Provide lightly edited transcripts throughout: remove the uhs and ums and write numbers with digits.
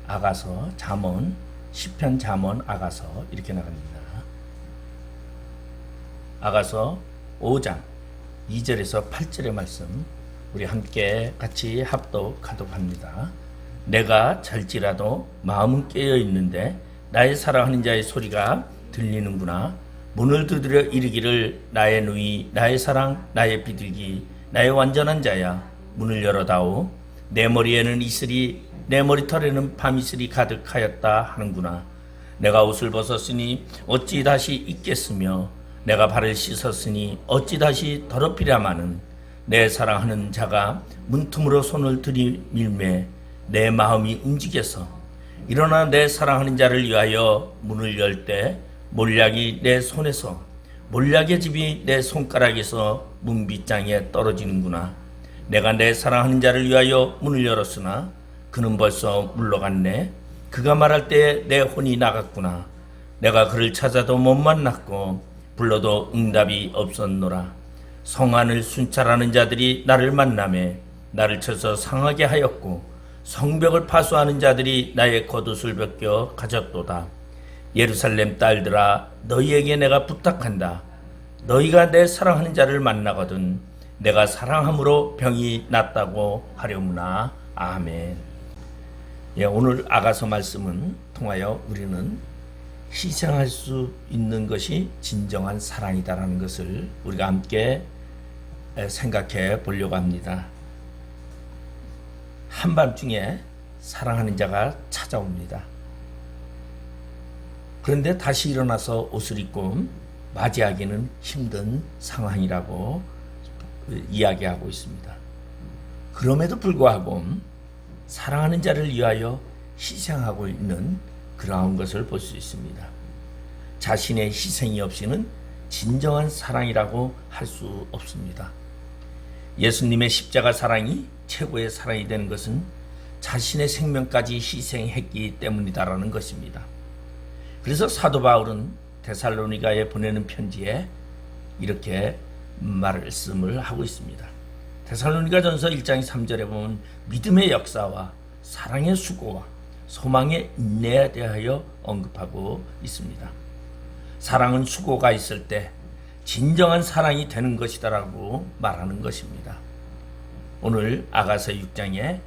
아가서, 잠언, 시편, 잠언, 아가서 이렇게 나갑니다. 아가서 5장 2절에서 8절의 말씀 우리 함께 같이 합독하도록 합니다. 내가 잘지라도 마음은 깨어 있는데 나의 사랑하는 자의 소리가 들리는구나. 문을 두드려 이르기를 나의 누이, 나의 사랑, 나의 비둘기, 나의 완전한 자야. 문을 열어다오. 내 머리에는 이슬이, 내 머리털에는 밤이슬이 가득하였다 하는구나. 내가 옷을 벗었으니 어찌 다시 입겠으며 내가 발을 씻었으니 어찌 다시 더럽히랴마는. 내 사랑하는 자가 문틈으로 손을 들이밀매 내 마음이 움직여서 일어나 내 사랑하는 자를 위하여 문을 열 때 몰약이 내 손에서, 몰약의 집이 내 손가락에서 문빗장에 떨어지는구나. 내가 내 사랑하는 자를 위하여 문을 열었으나 그는 벌써 물러갔네. 그가 말할 때 내 혼이 나갔구나. 내가 그를 찾아도 못 만났고 불러도 응답이 없었노라. 성안을 순찰하는 자들이 나를 만나매 나를 쳐서 상하게 하였고 성벽을 파수하는 자들이 나의 겉옷을 벗겨 가졌도다. 예루살렘 딸들아, 너희에게 내가 부탁한다. 너희가 내 사랑하는 자를 만나거든 내가 사랑함으로 병이 낫다고 하려무나. 아멘. 오늘 아가서 말씀은 통하여 우리는 희생할 수 있는 것이 진정한 사랑이다라는 것을 우리가 함께 생각해 보려고 합니다. 한밤중에 사랑하는 자가 찾아옵니다. 그런데 다시 일어나서 옷을 입고 맞이하기는 힘든 상황이라고 이야기하고 있습니다. 그럼에도 불구하고 사랑하는 자를 위하여 희생하고 있는 그러한 것을 볼 수 있습니다. 자신의 희생이 없이는 진정한 사랑이라고 할 수 없습니다. 예수님의 십자가 사랑이 최고의 사랑이 되는 것은 자신의 생명까지 희생했기 때문이다라는 것입니다. 그래서 사도 바울은 데살로니가에 보내는 편지에 이렇게 말씀을 하고 있습니다. 데살로니가전서 1장 3절에 보면 믿음의 역사와 사랑의 수고와 소망의 인내에 대하여 언급하고 있습니다. 사랑은 수고가 있을 때 진정한 사랑이 되는 것이다라고 말하는 것입니다. 오늘 아가서 6장에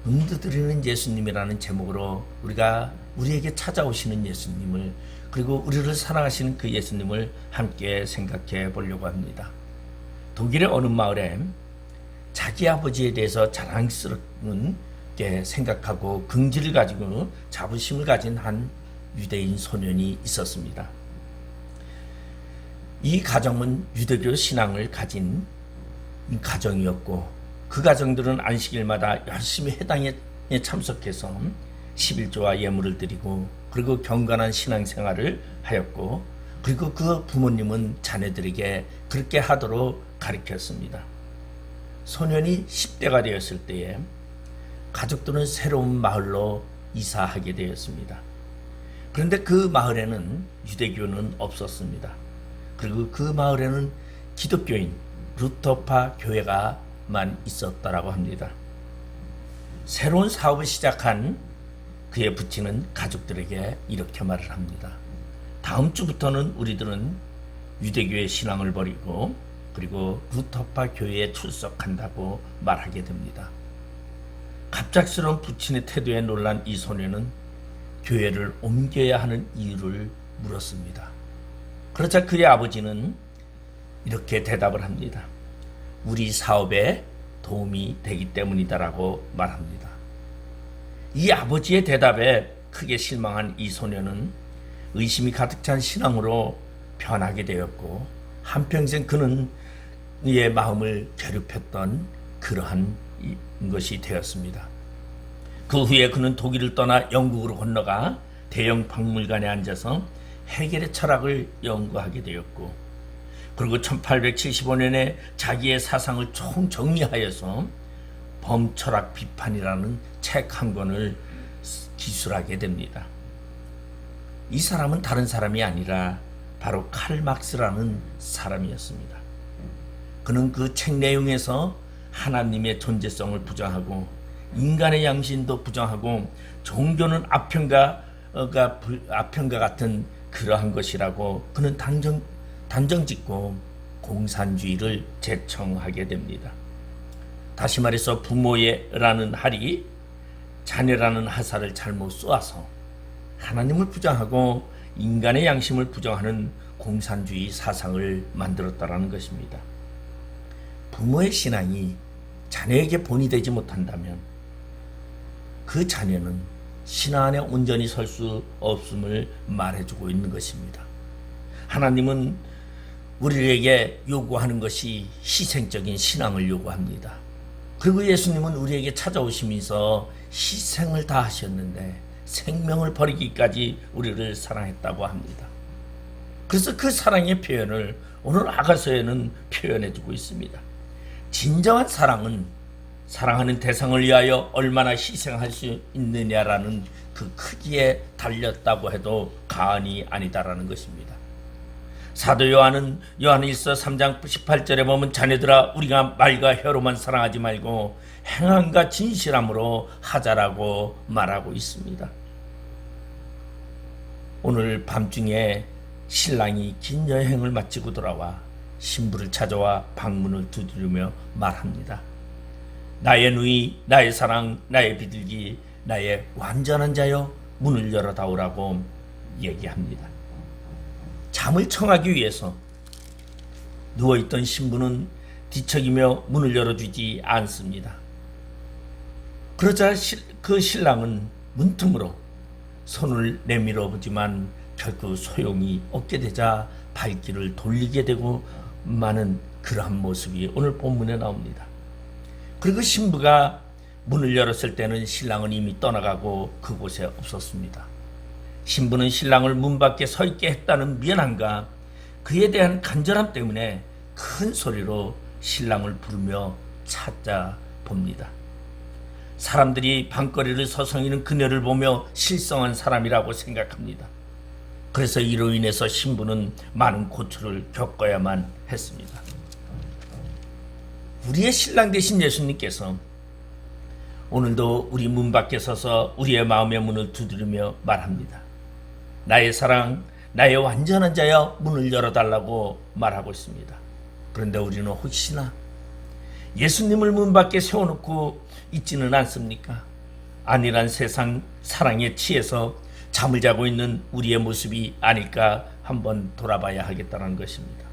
문 두드리는 예수님이라는 제목으로 우리가 우리에게 찾아오시는 예수님을, 그리고 우리를 사랑하시는 그 예수님을 함께 생각해 보려고 합니다. 독일의 어느 마을에 자기 아버지에 대해서 자랑스럽게 생각하고 긍지를 가지고 자부심을 가진 한 유대인 소년이 있었습니다. 이 가정은 유대교 신앙을 가진 가정이었고 그 가정들은 안식일마다 열심히 회당에 참석해서 11조와 예물을 드리고 그리고 경건한 신앙생활을 하였고 그리고 그 부모님은 자녀들에게 그렇게 하도록 가르쳤습니다. 소년이 10대가 되었을 때에 가족들은 새로운 마을로 이사하게 되었습니다. 그런데 그 마을에는 유대교는 없었습니다. 그리고 그 마을에는 기독교인 루터파 교회가만 있었다라고 합니다. 새로운 사업을 시작한 그의 부친은 가족들에게 이렇게 말을 합니다. 다음 주부터는 우리들은 유대교의 신앙을 버리고 그리고 루터파 교회에 출석한다고 말하게 됩니다. 갑작스러운 부친의 태도에 놀란 이 소년은 교회를 옮겨야 하는 이유를 물었습니다. 그러자 그의 아버지는 이렇게 대답을 합니다. 우리 사업에 도움이 되기 때문이다라고 말합니다. 이 아버지의 대답에 크게 실망한 이 소년은 의심이 가득 찬 신앙으로 변하게 되었고 한평생 그는 그의 마음을 괴롭혔던 그러한 것이 되었습니다. 그 후에 그는 독일을 떠나 영국으로 건너가 대형 박물관에 앉아서 헤겔의 철학을 연구하게 되었고 그리고 1875년에 자기의 사상을 총정리하여서 범철학 비판이라는 책 한 권을 기술하게 됩니다. 이 사람은 다른 사람이 아니라 바로 칼 막스라는 사람이었습니다. 그는 그 책 내용에서 하나님의 존재성을 부정하고 인간의 양심도 부정하고 종교는 아편가 같은 그러한 것이라고 그는 단정짓고 공산주의를 제청하게 됩니다. 다시 말해서 부모라는 할이 자녀라는 하사를 잘못 쏘아서 하나님을 부정하고 인간의 양심을 부정하는 공산주의 사상을 만들었다라는 것입니다. 부모의 신앙이 자녀에게 본이 되지 못한다면 그 자녀는 신앙 안에 온전히 설 수 없음을 말해주고 있는 것입니다. 하나님은 우리에게 요구하는 것이 희생적인 신앙을 요구합니다. 그리고 예수님은 우리에게 찾아오시면서 희생을 다 하셨는데 생명을 버리기까지 우리를 사랑했다고 합니다. 그래서 그 사랑의 표현을 오늘 아가서에는 표현해주고 있습니다. 진정한 사랑은 사랑하는 대상을 위하여 얼마나 희생할 수 있느냐라는 그 크기에 달렸다고 해도 과언이 아니다라는 것입니다. 사도 요한은 요한일서 3장 18절에 보면 자녀들아 우리가 말과 혀로만 사랑하지 말고 행함과 진실함으로 하자라고 말하고 있습니다. 오늘 밤중에 신랑이 긴 여행을 마치고 돌아와 신부를 찾아와 방문을 두드리며 말합니다. 나의 누이, 나의 사랑, 나의 비둘기, 나의 완전한 자여 문을 열어다오라고 얘기합니다. 잠을 청하기 위해서 누워있던 신부는 뒤척이며 문을 열어주지 않습니다. 그러자 그 신랑은 문틈으로 손을 내밀어 보지만 결코 소용이 없게 되자 발길을 돌리게 되고 마는 그러한 모습이 오늘 본문에 나옵니다. 그리고 신부가 문을 열었을 때는 신랑은 이미 떠나가고 그곳에 없었습니다. 신부는 신랑을 문 밖에 서 있게 했다는 미안함과 그에 대한 간절함 때문에 큰 소리로 신랑을 부르며 찾아봅니다. 사람들이 방거리를 서성이는 그녀를 보며 실성한 사람이라고 생각합니다. 그래서 이로 인해서 신부는 많은 고초를 겪어야만 했습니다. 우리의 신랑 되신 예수님께서 오늘도 우리 문 밖에 서서 우리의 마음의 문을 두드리며 말합니다. 나의 사랑, 나의 완전한 자여 문을 열어달라고 말하고 있습니다. 그런데 우리는 혹시나 예수님을 문 밖에 세워놓고 있지는 않습니까? 아니란 세상 사랑에 취해서 잠을 자고 있는 우리의 모습이 아닐까 한번 돌아봐야 하겠다는 것입니다.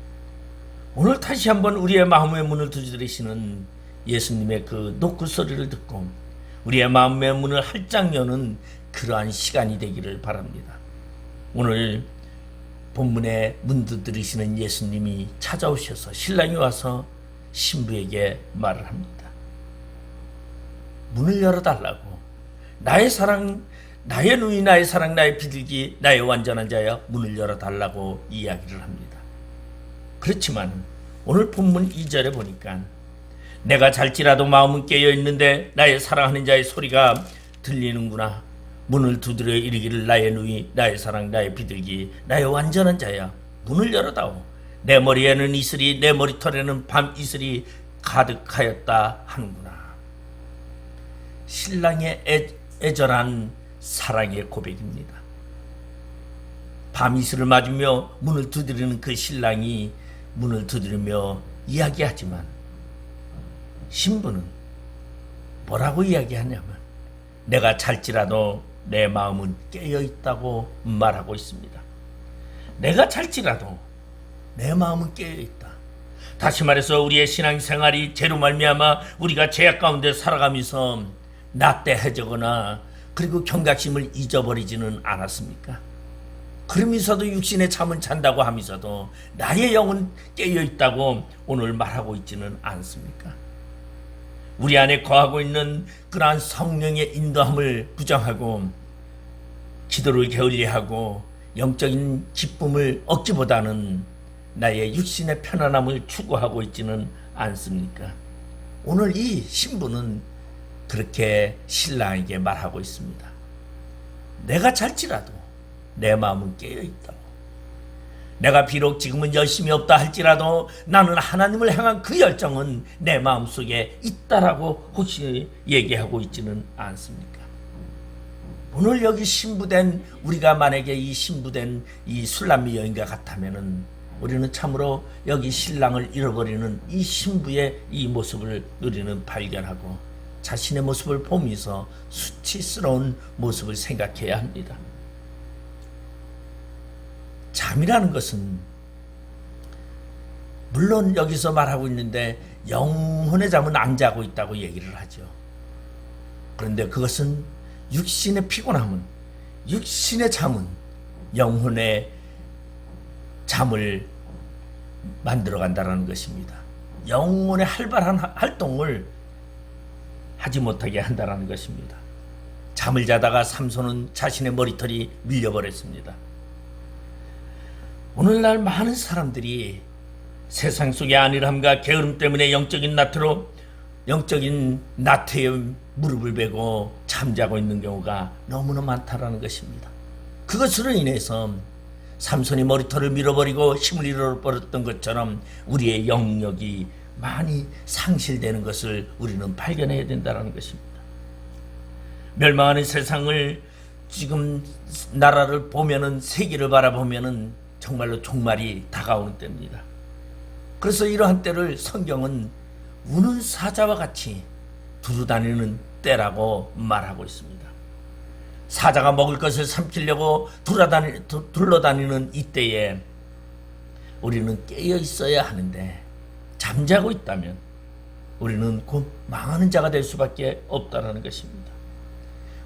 오늘 다시 한번 우리의 마음의 문을 두드리시는 예수님의 그 노크 소리를 듣고 우리의 마음의 문을 활짝 여는 그러한 시간이 되기를 바랍니다. 오늘 본문에 문 두드리시는 예수님이 찾아오셔서 신랑이 와서 신부에게 말을 합니다. 문을 열어달라고. 나의 사랑, 나의 누이, 나의 사랑, 나의 비둘기, 나의 완전한 자여 문을 열어달라고 이야기를 합니다. 그렇지만 오늘 본문 2절에 보니까 내가 잘지라도 마음은 깨어있는데 나의 사랑하는 자의 소리가 들리는구나. 문을 두드려 이르기를 나의 누이, 나의 사랑, 나의 비둘기, 나의 완전한 자야 문을 열어다오. 내 머리에는 이슬이, 내 머리털에는 밤 이슬이 가득하였다 하는구나. 신랑의 애절한 사랑의 고백입니다. 밤 이슬을 맞으며 문을 두드리는 그 신랑이 문을 두드리며 이야기하지만 신부는 뭐라고 이야기하냐면 내가 잘지라도 내 마음은 깨어있다고 말하고 있습니다. 내가 잘지라도 내 마음은 깨어있다. 다시 말해서 우리의 신앙생활이 죄로 말미암아 우리가 죄악 가운데 살아가면서 나태해지거나 그리고 경각심을 잊어버리지는 않았습니까? 그러면서도 육신의 잠은 잔다고 하면서도 나의 영은 깨어있다고 오늘 말하고 있지는 않습니까? 우리 안에 거하고 있는 그러한 성령의 인도함을 부정하고 기도를 게을리하고 영적인 기쁨을 얻기보다는 나의 육신의 편안함을 추구하고 있지는 않습니까? 오늘 이 신부는 그렇게 신랑에게 말하고 있습니다. 내가 잘지라도 내 마음은 깨어있다고. 내가 비록 지금은 열심히 없다 할지라도 나는 하나님을 향한 그 열정은 내 마음속에 있다라고 혹시 얘기하고 있지는 않습니까? 오늘 여기 신부된 우리가 만약에 이 신부된 이 술람미 여인과 같다면은 우리는 참으로 여기 신랑을 잃어버리는 이 신부의 이 모습을 우리는 발견하고 자신의 모습을 보면서 수치스러운 모습을 생각해야 합니다. 잠이라는 것은 물론 여기서 말하고 있는데 영혼의 잠은 안 자고 있다고 얘기를 하죠. 그런데 그것은 육신의 피곤함은, 육신의 잠은 영혼의 잠을 만들어 간다는 것입니다. 영혼의 활발한 활동을 하지 못하게 한다는 것입니다. 잠을 자다가 삼손은 자신의 머리털이 밀려버렸습니다. 오늘날 많은 사람들이 세상 속의 안일함과 게으름 때문에 영적인 나태에 무릎을 베고 잠자고 있는 경우가 너무나 많다라는 것입니다. 그것으로 인해서 삼손이 머리털을 밀어버리고 힘을 잃어버렸던 것처럼 우리의 영역이 많이 상실되는 것을 우리는 발견해야 된다는 것입니다. 멸망하는 세상을 지금 나라를 보면은, 세계를 바라보면은 정말로 종말이 다가오는 때입니다. 그래서 이러한 때를 성경은 우는 사자와 같이 두루다니는 때라고 말하고 있습니다. 사자가 먹을 것을 삼키려고 둘러다니는 이때에 우리는 깨어 있어야 하는데 잠자고 있다면 우리는 곧 망하는 자가 될 수밖에 없다는 것입니다.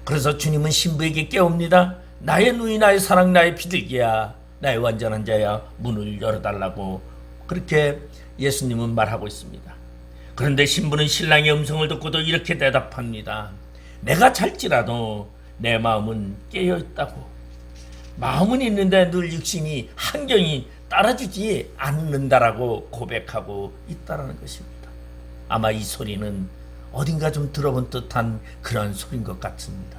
그래서 주님은 신부에게 깨웁니다. 나의 누이, 나의 사랑, 나의 비둘기야, 나의 완전한 자야, 문을 열어달라고 그렇게 예수님은 말하고 있습니다. 그런데 신부는 신랑의 음성을 듣고도 이렇게 대답합니다. 내가 잘지라도 내 마음은 깨어있다고. 마음은 있는데 늘 육신이 환경이 따라주지 않는다라고 고백하고 있다는 것입니다. 아마 이 소리는 어딘가 좀 들어본 듯한 그런 소리인 것 같습니다.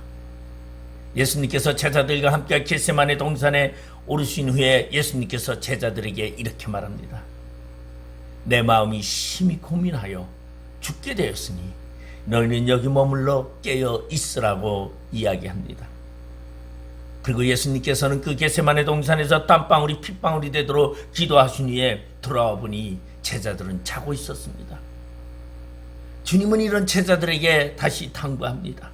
예수님께서 제자들과 함께 겟세마네 동산에 오르신 후에 예수님께서 제자들에게 이렇게 말합니다. 내 마음이 심히 고민하여 죽게 되었으니 너희는 여기 머물러 깨어 있으라고 이야기합니다. 그리고 예수님께서는 그 겟세마네 동산에서 땀방울이 핏방울이 되도록 기도하신 후에 돌아와 보니 제자들은 자고 있었습니다. 주님은 이런 제자들에게 다시 당부합니다.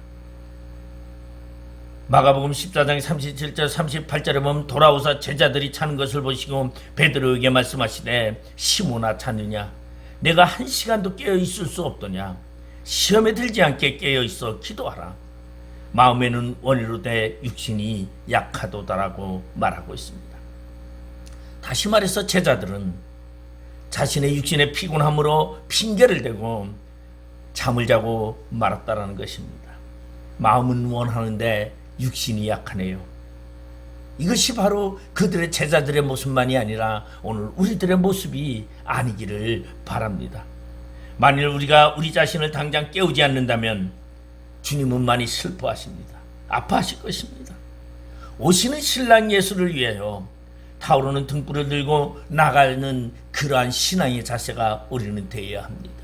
마가복음 14장 37절 38절에 보면 돌아오사 제자들이 자는 것을 보시고 베드로에게 말씀하시되 시몬아 자느냐 내가 1시간도 깨어 있을 수 없더냐 시험에 들지 않게 깨어 있어 기도하라 마음에는 원이로되 육신이 약하도다라고 말하고 있습니다. 다시 말해서 제자들은 자신의 육신의 피곤함으로 핑계를 대고 잠을 자고 말았다라는 것입니다. 마음은 원하는데 육신이 약하네요. 이것이 바로 그들의 제자들의 모습만이 아니라 오늘 우리들의 모습이 아니기를 바랍니다. 만일 우리가 우리 자신을 당장 깨우지 않는다면 주님은 많이 슬퍼하십니다. 아파하실 것입니다. 오시는 신랑 예수를 위하여 타오르는 등불을 들고 나가는 그러한 신앙의 자세가 우리는 되어야 합니다.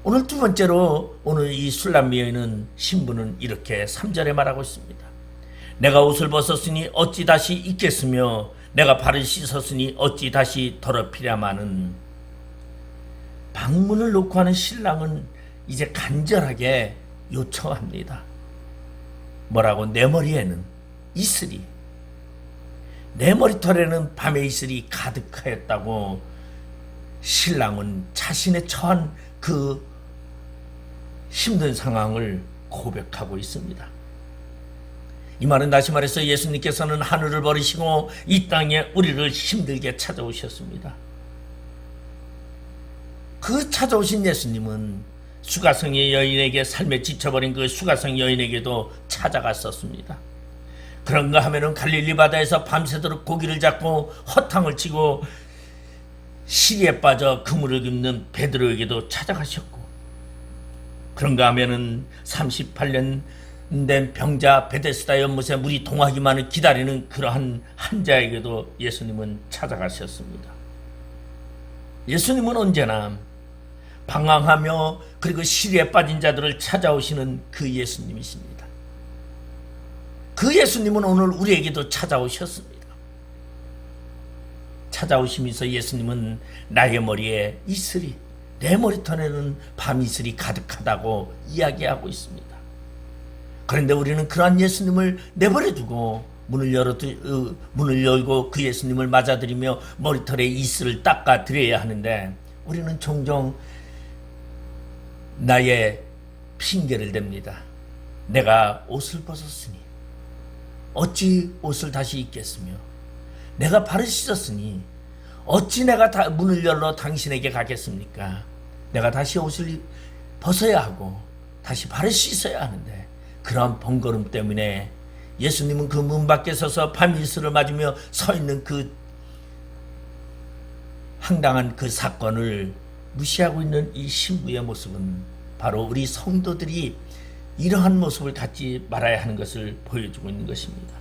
오늘 두 번째로 오늘 이 술람미 여인은 신부는 이렇게 3절에 말하고 있습니다. 내가 옷을 벗었으니 어찌 다시 입겠으며 내가 발을 씻었으니 어찌 다시 더럽히랴마는. 방문을 놓고 하는 신랑은 이제 간절하게 요청합니다. 뭐라고? 내 머리에는 이슬이, 내 머리털에는 밤의 이슬이 가득하였다고 신랑은 자신의 처한 그 힘든 상황을 고백하고 있습니다. 이 말은 다시 말해서 예수님께서는 하늘을 버리시고 이 땅에 우리를 힘들게 찾아오셨습니다. 그 찾아오신 예수님은 수가성의 여인에게 삶에 지쳐버린 그 수가성 여인에게도 찾아갔었습니다. 그런가 하면은 갈릴리 바다에서 밤새도록 고기를 잡고 허탕을 치고 시리에 빠져 그물을 깁는 베드로에게도 찾아가셨고, 그런가 하면은 38년 된 병자 베데스다 연못에 물이 동하기만을 기다리는 그러한 환자에게도 예수님은 찾아가셨습니다. 예수님은 언제나 방황하며 그리고 시리에 빠진 자들을 찾아오시는 그 예수님이십니다. 그 예수님은 오늘 우리에게도 찾아오셨습니다. 찾아오시면서 예수님은 나의 머리에 이슬이, 내 머리털에는 밤이슬이 가득하다고 이야기하고 있습니다. 그런데 우리는 그러한 예수님을 내버려두고 문을 열고 그 예수님을 맞아들이며 머리털에 이슬을 닦아드려야 하는데, 우리는 종종 나의 핑계를 댑니다. 내가 옷을 벗었으니 어찌 옷을 다시 입겠으며, 내가 발을 씻었으니 어찌 내가 문을 열러 당신에게 가겠습니까? 내가 다시 옷을 벗어야 하고 다시 발을 씻어야 하는데, 그러한 번거로움 때문에 예수님은 그 문 밖에 서서 밤이슬을 맞으며 서 있는 그 황당한 그 사건을 무시하고 있는 이 신부의 모습은 바로 우리 성도들이 이러한 모습을 갖지 말아야 하는 것을 보여주고 있는 것입니다.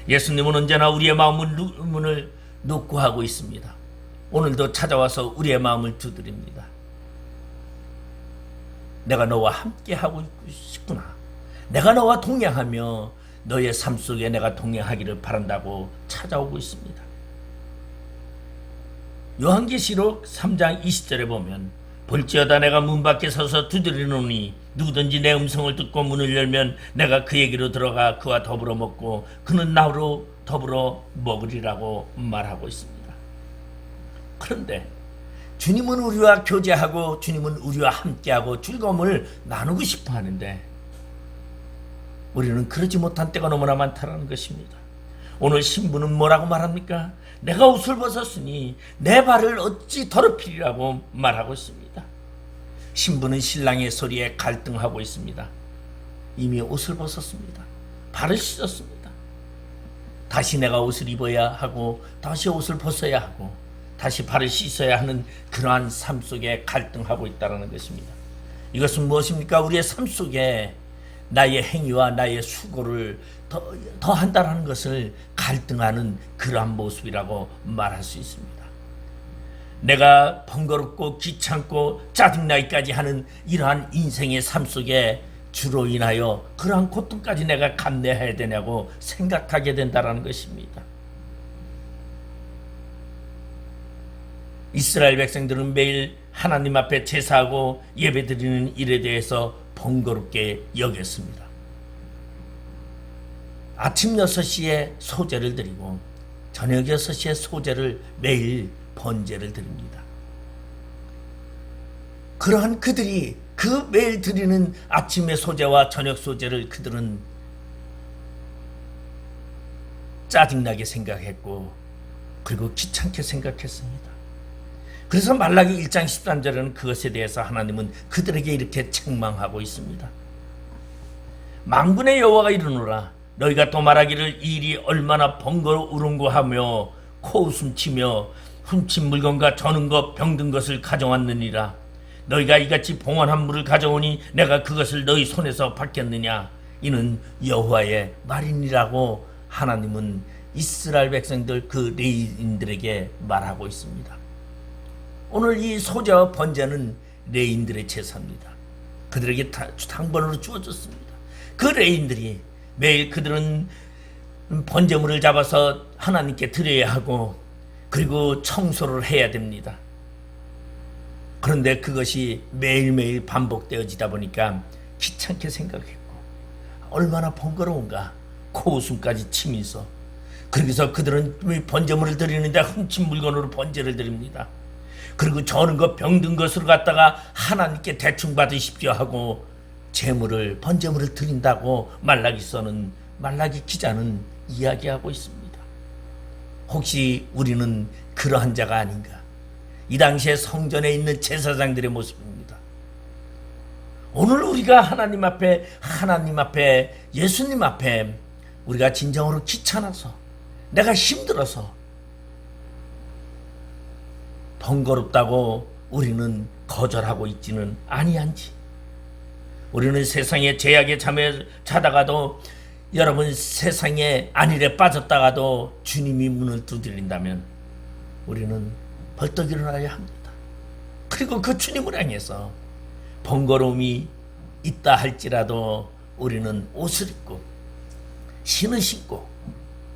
예수님은 언제나 우리의 문을 녹고하고 있습니다. 오늘도 찾아와서 우리의 마음을 두드립니다. 내가 너와 함께 하고 싶구나. 내가 너와 동행하며 너의 삶 속에 내가 동행하기를 바란다고 찾아오고 있습니다. 요한계시록 3장 20절에 보면, 볼지어다 내가 문 밖에 서서 두드리노니 누구든지 내 음성을 듣고 문을 열면 내가 그에게로 들어가 그와 더불어 먹고 그는 나로 더불어 먹으리라고 말하고 있습니다. 그런데 주님은 우리와 교제하고 주님은 우리와 함께하고 즐거움을 나누고 싶어 하는데, 우리는 그러지 못한 때가 너무나 많다는 것입니다. 오늘 신부는 뭐라고 말합니까? 내가 옷을 벗었으니 내 발을 어찌 더럽히리라고 말하고 있습니다. 신부는 신랑의 소리에 갈등하고 있습니다. 이미 옷을 벗었습니다. 발을 씻었습니다. 다시 내가 옷을 입어야 하고 다시 옷을 벗어야 하고 다시 발을 씻어야 하는 그러한 삶 속에 갈등하고 있다는 것입니다. 이것은 무엇입니까? 우리의 삶 속에 나의 행위와 나의 수고를 더 한다는 것을 갈등하는 그러한 모습이라고 말할 수 있습니다. 내가 번거롭고 귀찮고 짜증나기까지 하는 이러한 인생의 삶 속에 주로 인하여 그러한 고통까지 내가 감내해야 되냐고 생각하게 된다는 것입니다. 이스라엘 백성들은 매일 하나님 앞에 제사하고 예배드리는 일에 대해서 번거롭게 여겼습니다. 아침 6시에 소제를 드리고 저녁 6시에 소제를 매일 번제를 드립니다. 그러한 그들이 그 매일 드리는 아침의 소제와 저녁 소제를 그들은 짜증나게 생각했고 그리고 귀찮게 생각했습니다. 그래서 말라기 1장 13절에는 그것에 대해서 하나님은 그들에게 이렇게 책망하고 있습니다. 만군의 여호와가 이르노라 너희가 또 말하기를 이 일이 얼마나 번거로우른고 하며 코웃음 치며 훔친 물건과 저는 것 병든 것을 가져왔느니라. 너희가 이같이 봉헌한 물을 가져오니 내가 그것을 너희 손에서 받겠느냐. 이는 여호와의 말이니라고 하나님은 이스라엘 백성들 그 레위인들에게 말하고 있습니다. 오늘 이 소제와 번제는 레위인들의 제사입니다. 그들에게 당번으로 주어졌습니다. 그 레위인들이 매일 그들은 번제물을 잡아서 하나님께 드려야 하고 그리고 청소를 해야 됩니다. 그런데 그것이 매일매일 반복되어지다 보니까 귀찮게 생각했고 얼마나 번거로운가 코웃음까지 치면서 그래서 그들은 번제물을 드리는데 훔친 물건으로 번제를 드립니다. 그리고 저는 것 병든 것으로 갖다가 하나님께 대충 받으십시오 하고 제물을 번제물을 드린다고 말라기 기자는 이야기하고 있습니다. 혹시 우리는 그러한 자가 아닌가? 이 당시에 성전에 있는 제사장들의 모습입니다. 오늘 우리가 하나님 앞에 예수님 앞에 우리가 진정으로 귀찮아서 내가 힘들어서 번거롭다고 우리는 거절하고 있지는 아니한지 우리는 세상의 죄악에 잠에 자다가도, 여러분 세상의 안일에 빠졌다가도 주님이 문을 두드린다면 우리는 벌떡 일어나야 합니다. 그리고 그 주님을 향해서 번거로움이 있다 할지라도 우리는 옷을 입고 신을 신고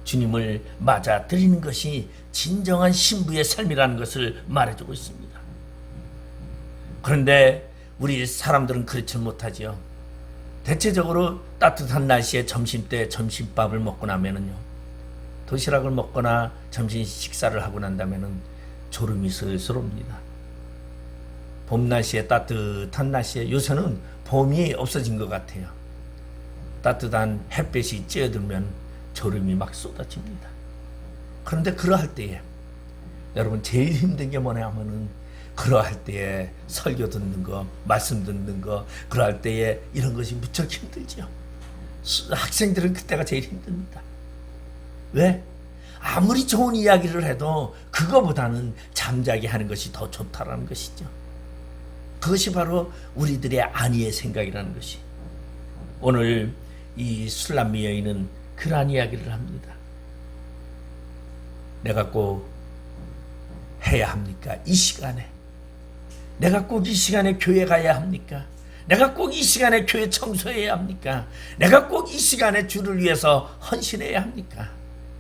주님을 맞아 드리는 것이 진정한 신부의 삶이라는 것을 말해주고 있습니다. 그런데 우리 사람들은 그렇지 못하지요. 대체적으로 따뜻한 날씨에 점심때 점심밥을 먹고 나면은요, 도시락을 먹거나 점심 식사를 하고 난다면은 졸음이 슬슬 옵니다. 봄 날씨에, 따뜻한 날씨에, 요새는 봄이 없어진 것 같아요. 따뜻한 햇볕이 쬐어들면 졸음이 막 쏟아집니다. 그런데 그러할 때에 여러분 제일 힘든 게 뭐냐 하면은, 그러할 때에 설교 듣는 거, 말씀 듣는 거, 그러할 때에 이런 것이 무척 힘들죠. 학생들은 그때가 제일 힘듭니다. 왜? 아무리 좋은 이야기를 해도 그거보다는 잠자게 하는 것이 더 좋다라는 것이죠. 그것이 바로 우리들의 안위의 생각이라는 것이. 오늘 이 술람미 여인은 그러한 이야기를 합니다. 내가 꼭 해야 합니까? 이 시간에 내가 꼭 이 시간에 교회 가야 합니까? 내가 꼭 이 시간에 교회 청소해야 합니까? 내가 꼭 이 시간에 주를 위해서 헌신해야 합니까?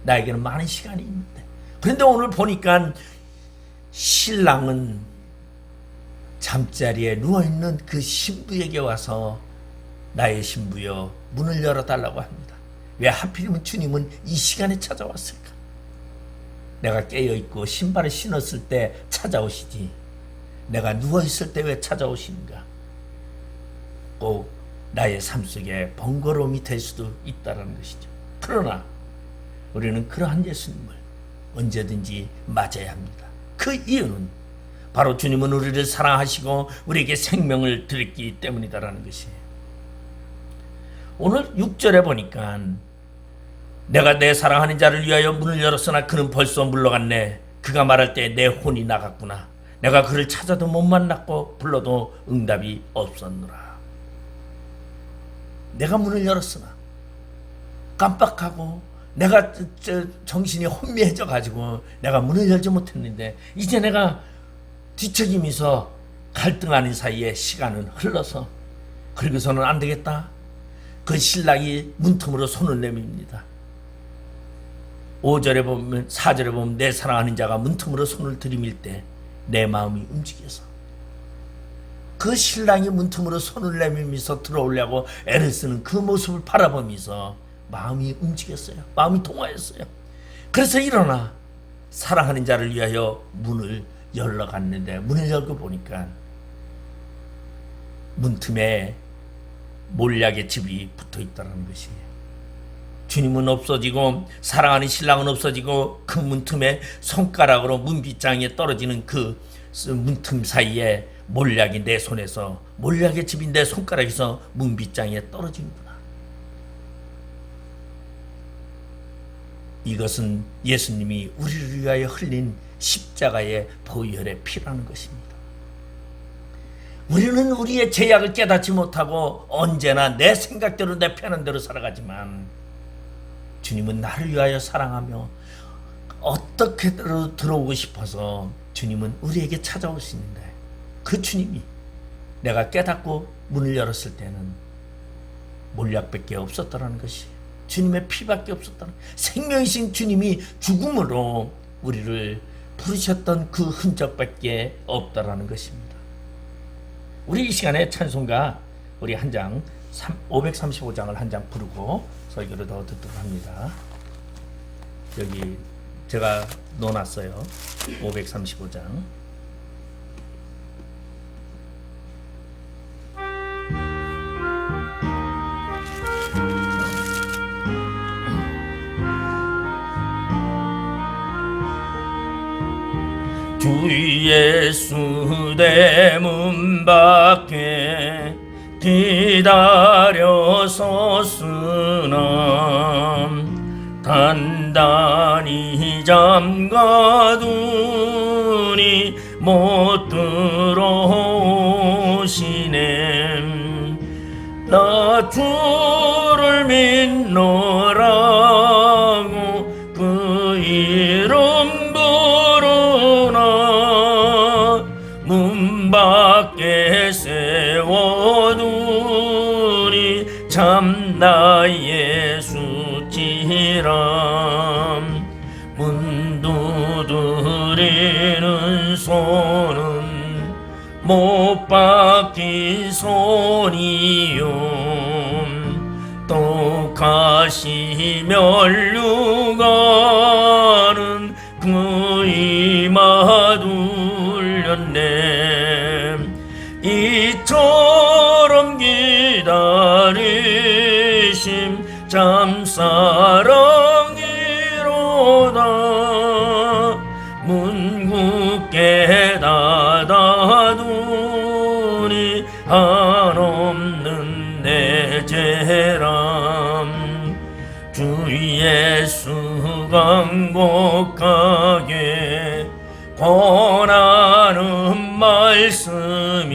나에게는 많은 시간이 있는데. 그런데 오늘 보니까 신랑은 잠자리에 누워있는 그 신부에게 와서 나의 신부여 문을 열어달라고 합니다. 왜 하필이면 주님은 이 시간에 찾아왔을까? 내가 깨어있고 신발을 신었을 때 찾아오시지, 내가 누워있을 때 왜 찾아오시는가? 꼭 나의 삶 속에 번거로움이 될 수도 있다는 것이죠. 그러나 우리는 그러한 예수님을 언제든지 맞아야 합니다. 그 이유는 바로 주님은 우리를 사랑하시고 우리에게 생명을 드렸기 때문이다라는 것이에요. 오늘 6절에 보니까 내가 내 사랑하는 자를 위하여 문을 열었으나 그는 벌써 물러갔네. 그가 말할 때 내 혼이 나갔구나. 내가 그를 찾아도 못 만났고 불러도 응답이 없었노라. 내가 문을 열었으나 깜빡하고 내가 정신이 혼미해져 가지고 내가 문을 열지 못했는데, 이제 내가 뒤척이면서 갈등하는 사이에 시간은 흘러서, 그리고서는 안 되겠다. 그 신랑이 문틈으로 손을 내밉니다. 5절에 보면, 4절에 보면 내 사랑하는 자가 문틈으로 손을 들이밀 때 내 마음이 움직여서, 그 신랑이 문틈으로 손을 내밀면서 들어오려고 애를 쓰는 그 모습을 바라보면서 마음이 움직였어요. 마음이 동하였어요. 그래서 일어나 사랑하는 자를 위하여 문을 열러 갔는데, 문을 열고 보니까 문틈에 몰약의 집이 붙어 있다는 것이에요. 주님은 없어지고 사랑하는 신랑은 없어지고 그 문틈에 손가락으로 문빗장에 떨어지는 그 문틈 사이에 몰약이 내 손에서, 몰약의 집이 내 손가락에서 문빗장에 떨어지는구나. 이것은 예수님이 우리를 위하여 흘린 십자가의 보혈의 피라는 것입니다. 우리는 우리의 죄악을 깨닫지 못하고 언제나 내 생각대로 내 편한 대로 살아가지만, 주님은 나를 위하여 사랑하며 어떻게 들어오고 싶어서 주님은 우리에게 찾아오시는데, 그 주님이 내가 깨닫고 문을 열었을 때는 몰약밖에 없었다는 것이, 주님의 피밖에 없었다는, 생명이신 주님이 죽음으로 우리를 부르셨던 그 흔적밖에 없다라는 것입니다. 우리 이 시간에 찬송가 우리 한 장, 535장을 한 장 부르고 설교를 더 듣도록 합니다. 여기 제가 넣어놨어요. 535장. 주 예수 대문 밖에 기다려 섰으나 단단히 잠가두니 못 들어오시네. 나 주를 믿노라고 그 이름 부르나 문 밖에 세워두니 참 나의 수치람 문 두드리는 손은 못 박힌 손이요 똑같이 멸류관은 그 이마 둘렸네 이처럼 기다리심 참 사랑이로다 문 굳게 닫아두니 한없는 내 죄람 주 예수 강곡하게 권하는 말씀이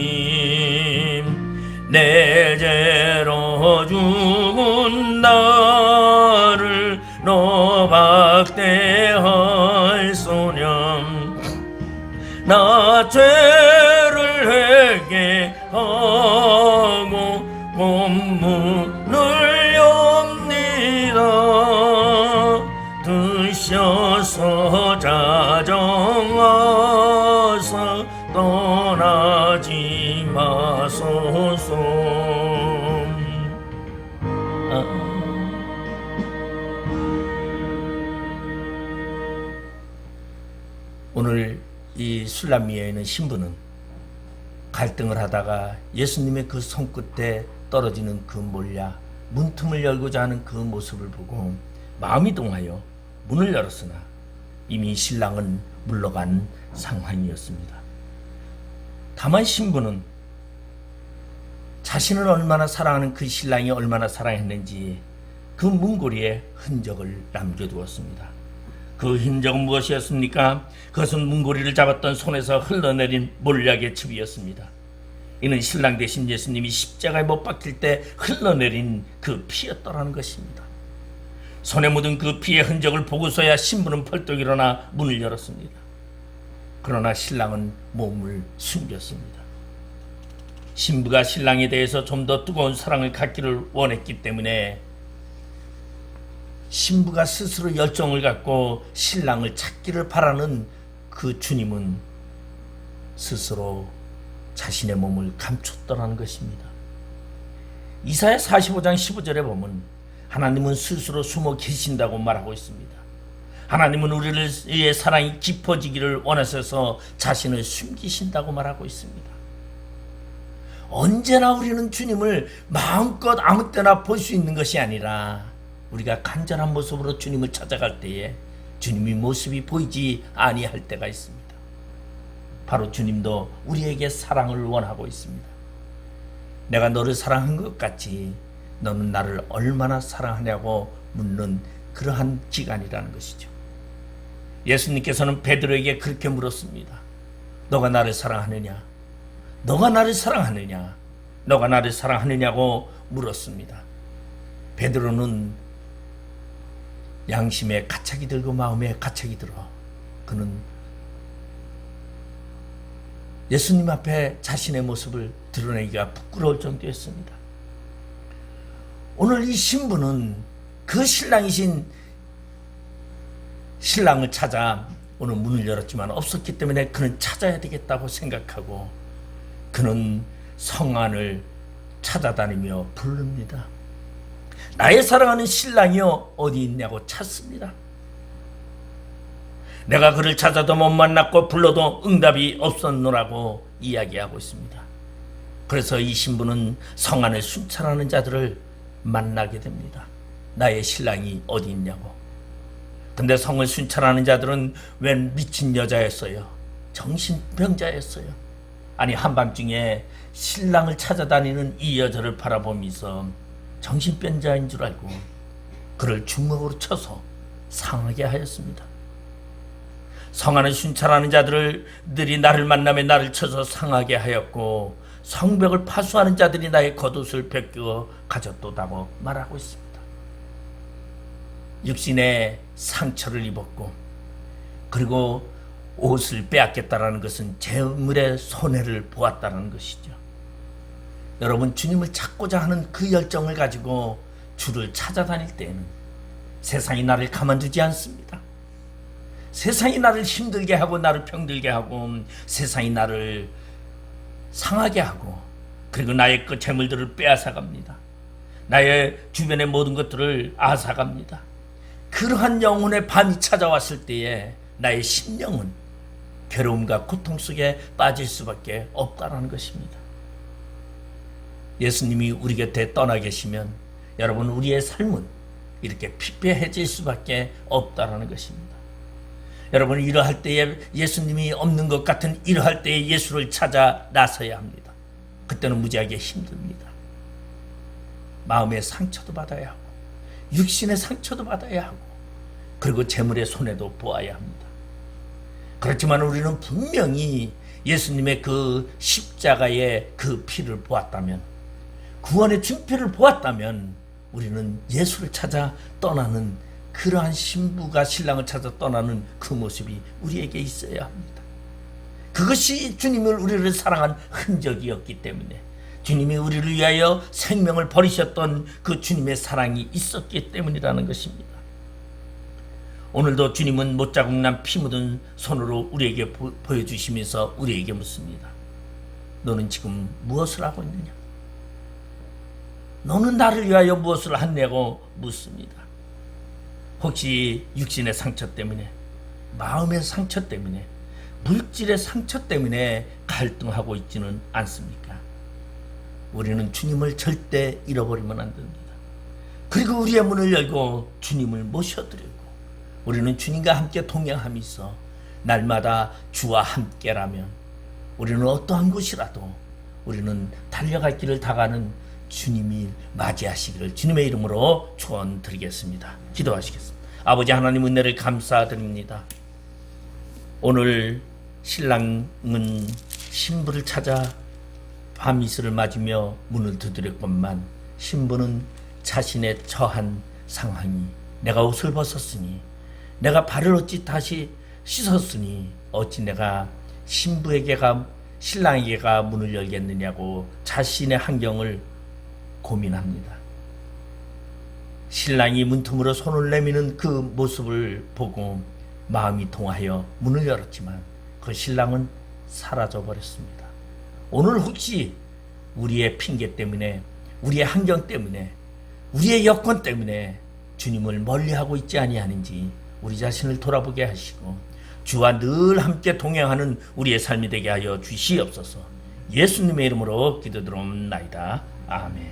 내 죄로 죽은 나를 노박대할 소냥 나 죄를 회개하고 본문을 엽니다 드셔서 자정하사 떠나지 마소서 오늘 이 술람미에 있는 신부는 갈등을 하다가 예수님의 그 손끝에 떨어지는 그 몰야 문틈을 열고자 하는 그 모습을 보고 마음이 동하여 문을 열었으나 이미 신랑은 물러간 상황이었습니다. 다만 신부는 자신을 얼마나 사랑하는 그 신랑이 얼마나 사랑했는지 그 문고리에 흔적을 남겨두었습니다. 그 흔적은 무엇이었습니까? 그것은 문고리를 잡았던 손에서 흘러내린 몰약의 즙이었습니다. 이는 신랑 대신 예수님이 십자가에 못 박힐 때 흘러내린 그 피였더라는 것입니다. 손에 묻은 그 피의 흔적을 보고서야 신부는 벌떡 일어나 문을 열었습니다. 그러나 신랑은 몸을 숨겼습니다. 신부가 신랑에 대해서 좀 더 뜨거운 사랑을 갖기를 원했기 때문에 신부가 스스로 열정을 갖고 신랑을 찾기를 바라는 그 주님은 스스로 자신의 몸을 감췄더라는 것입니다. 이사야 45장 15절에 보면 하나님은 스스로 숨어 계신다고 말하고 있습니다. 하나님은 우리를 위해 사랑이 깊어지기를 원하셔서 자신을 숨기신다고 말하고 있습니다. 언제나 우리는 주님을 마음껏 아무 때나 볼 수 있는 것이 아니라 우리가 간절한 모습으로 주님을 찾아갈 때에 주님의 모습이 보이지 아니할 때가 있습니다. 바로 주님도 우리에게 사랑을 원하고 있습니다. 내가 너를 사랑한 것 같이 너는 나를 얼마나 사랑하냐고 묻는 그러한 기간이라는 것이죠. 예수님께서는 베드로에게 그렇게 물었습니다. 너가 나를 사랑하느냐? 너가 나를 사랑하느냐? 너가 나를 사랑하느냐고 물었습니다. 베드로는 양심에 가책이 들고 마음에 가책이 들어 그는 예수님 앞에 자신의 모습을 드러내기가 부끄러울 정도였습니다. 오늘 이 신부는 그 신랑이신 신랑을 찾아 오늘 문을 열었지만 없었기 때문에 그는 찾아야 되겠다고 생각하고 그는 성 안을 찾아다니며 부릅니다. 나의 사랑하는 신랑이여 어디 있냐고 찾습니다. 내가 그를 찾아도 못 만났고 불러도 응답이 없었노라고 이야기하고 있습니다. 그래서 이 신부는 성 안을 순찰하는 자들을 만나게 됩니다. 나의 신랑이 어디 있냐고. 근데 성을 순찰하는 자들은 웬 미친 여자였어요. 정신병자였어요. 아니 한밤중에 신랑을 찾아다니는 이 여자를 바라보면서 정신병자인 줄 알고 그를 주먹으로 쳐서 상하게 하였습니다. 성 안을 순찰하는 자들이 나를 만나며 나를 쳐서 상하게 하였고 성벽을 파수하는 자들이 나의 겉옷을 벗겨 가졌도다고 말하고 있습니다. 육신의 상처를 입었고 그리고 옷을 빼앗겠다라는 것은 재물의 손해를 보았다는 것이죠. 여러분, 주님을 찾고자 하는 그 열정을 가지고 주를 찾아다닐 때에는 세상이 나를 가만두지 않습니다. 세상이 나를 힘들게 하고 나를 병들게 하고 세상이 나를 상하게 하고 그리고 나의 그 재물들을 빼앗아갑니다. 나의 주변의 모든 것들을 앗아갑니다. 그러한 영혼의 밤이 찾아왔을 때에 나의 심령은 괴로움과 고통 속에 빠질 수밖에 없다는 것입니다. 예수님이 우리 곁에 떠나 계시면 여러분, 우리의 삶은 이렇게 피폐해질 수밖에 없다는 것입니다. 여러분, 이러할 때에 예수님이 없는 것 같은 이러할 때에 예수를 찾아 나서야 합니다. 그때는 무지하게 힘듭니다. 마음의 상처도 받아야 하고 육신의 상처도 받아야 하고 그리고 재물의 손해도 보아야 합니다. 그렇지만 우리는 분명히 예수님의 그 십자가의 그 피를 보았다면, 구원의 증표를 보았다면 우리는 예수를 찾아 떠나는 그러한 신부가 신랑을 찾아 떠나는 그 모습이 우리에게 있어야 합니다. 그것이 주님을 우리를 사랑한 흔적이었기 때문에, 주님이 우리를 위하여 생명을 버리셨던 그 주님의 사랑이 있었기 때문이라는 것입니다. 오늘도 주님은 못자국 난 피 묻은 손으로 우리에게 보여주시면서 우리에게 묻습니다. 너는 지금 무엇을 하고 있느냐? 너는 나를 위하여 무엇을 하냐고 묻습니다. 혹시 육신의 상처 때문에, 마음의 상처 때문에, 물질의 상처 때문에 갈등하고 있지는 않습니까? 우리는 주님을 절대 잃어버리면 안 됩니다. 그리고 우리의 문을 열고 주님을 모셔드리고 우리는 주님과 함께 동행하면서 날마다 주와 함께라면 우리는 어떠한 곳이라도 우리는 달려갈 길을 다 가는 주님이 맞이하시기를 주님의 이름으로 축원드리겠습니다. 기도하시겠습니다. 아버지 하나님, 은혜를 감사드립니다. 오늘 신랑은 신부를 찾아 밤이슬을 맞으며 문을 두드렸건만 신부는 자신의 처한 상황이, 내가 옷을 벗었으니, 내가 발을 어찌 다시 씻었으니 어찌 내가 신랑에게가 문을 열겠느냐고 자신의 환경을 고민합니다. 신랑이 문틈으로 손을 내미는 그 모습을 보고 마음이 동하여 문을 열었지만 그 신랑은 사라져 버렸습니다. 오늘 혹시 우리의 핑계 때문에, 우리의 환경 때문에, 우리의 여건 때문에 주님을 멀리하고 있지 아니하는지 우리 자신을 돌아보게 하시고 주와 늘 함께 동행하는 우리의 삶이 되게 하여 주시옵소서. 예수님의 이름으로 기도드리옵나이다. 아멘.